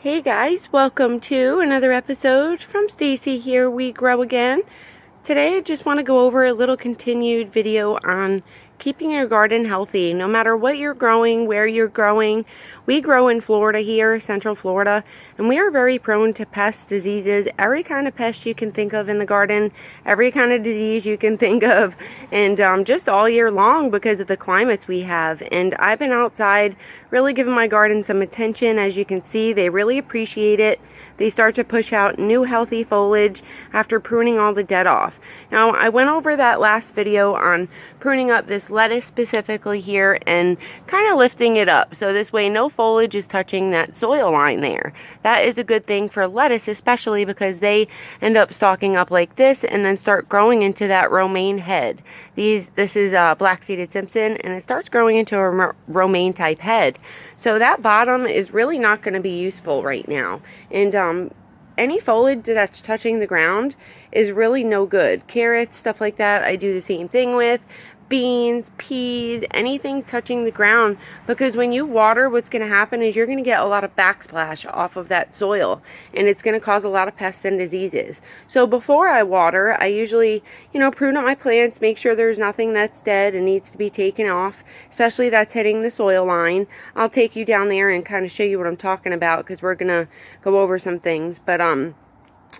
Hey guys, welcome to another episode from Stacy Here We Grow Again. Today I just want to go over a little continued video on keeping your garden healthy. No matter what you're growing, where you're growing. We grow in Florida here, Central Florida, and we are very prone to pests, diseases, every kind of pest you can think of in the garden, every kind of disease you can think of, and just all year long because of the climates we have. And I've been outside really giving my garden some attention. As you can see, they really appreciate it. They start to push out new healthy foliage after pruning all the dead off. Now, I went over that last video on pruning up this lettuce specifically here and kind of lifting it up. So this way no foliage is touching that soil line there. That is a good thing for lettuce, especially because they end up stalking up like this and then start growing into that romaine head. This is black-seeded Simpson, and it starts growing into a romaine type head. So that bottom is really not going to be useful right now. And any foliage that's touching the ground is really no good. Carrots, stuff like that, I do the same thing with. Beans, peas, anything touching the ground, because when you water, what's going to happen is you're going to get a lot of backsplash off of that soil, and it's going to cause a lot of pests and diseases. So before I water, I usually, prune up my plants, make sure there's nothing that's dead and needs to be taken off, especially that's hitting the soil line. I'll take you down there and kind of show you what I'm talking about, because we're going to go over some things. But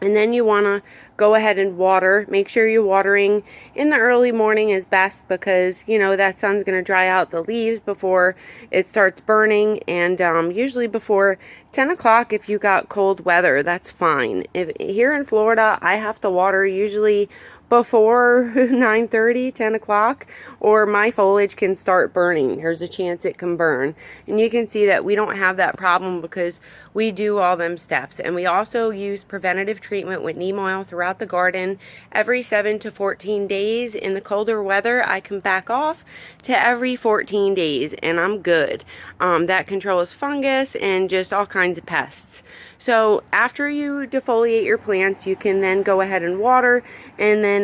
and then you want to go ahead and water. Make sure you're watering in the early morning is best, because that sun's going to dry out the leaves before it starts burning. And usually before 10 o'clock, if you got cold weather, that's fine. Here in Florida, I have to water usually before 9:30, 10 o'clock, or my foliage can start burning. There's a chance it can burn. And you can see that we don't have that problem because we do all them steps. And we also use preventative treatment with neem oil throughout the garden every 7 to 14 days. In the colder weather, I can back off to every 14 days, and I'm good. That controls fungus and just all kinds of pests. So after you defoliate your plants, you can then go ahead and water, and then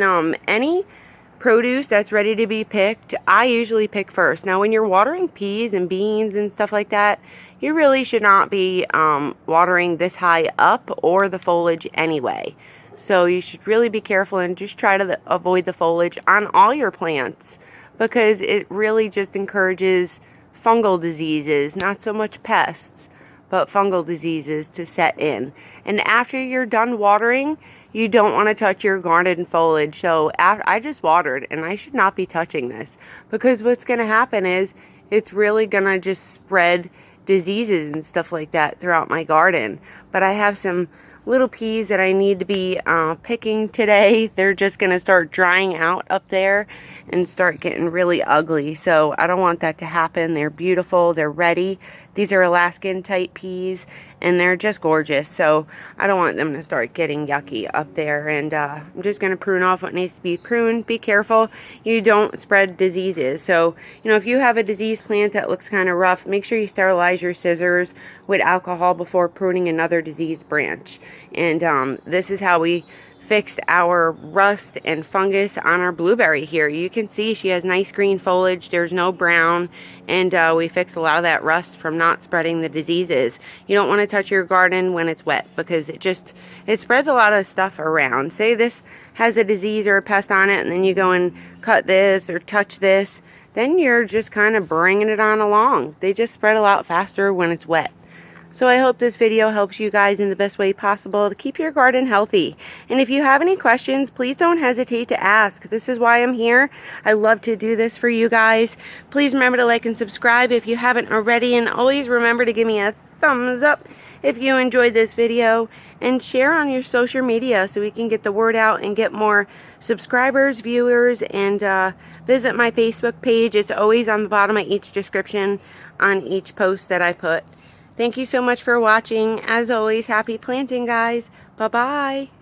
any produce that's ready to be picked, I usually pick first. Now when you're watering peas and beans and stuff like that, you really should not be watering this high up or the foliage anyway. So you should really be careful and just try to avoid the foliage on all your plants, because it really just encourages fungal diseases, not so much pests, but fungal diseases to set in. And after you're done watering, you don't want to touch your garden foliage. So I just watered, and I should not be touching this, because what's going to happen is it's really going to just spread diseases and stuff like that throughout my garden. But I have some little peas that I need to be picking today. They're just going to start drying out up there and start getting really ugly. So I don't want that to happen. They're beautiful. They're ready. These are Alaskan type peas, and they're just gorgeous. So I don't want them to start getting yucky up there. And I'm just going to prune off what needs to be pruned. Be careful you don't spread diseases. So, if you have a diseased plant that looks kind of rough, make sure you sterilize your scissors with alcohol before pruning another diseased branch. And this is how we fixed our rust and fungus on our blueberry here. You can see she has nice green foliage. There's no brown, and we fixed a lot of that rust from not spreading the diseases. You don't want to touch your garden when it's wet, because it spreads a lot of stuff around. Say this has a disease or a pest on it, and then you go and cut this or touch this, then you're just kind of bringing it on along. They just spread a lot faster when it's wet. So I hope this video helps you guys in the best way possible to keep your garden healthy. And if you have any questions, please don't hesitate to ask. This is why I'm here. I love to do this for you guys. Please remember to like and subscribe if you haven't already. And always remember to give me a thumbs up if you enjoyed this video. And share on your social media so we can get the word out and get more subscribers, viewers, and visit my Facebook page. It's always on the bottom of each description on each post that I put. Thank you so much for watching. As always, happy planting, guys. Bye-bye.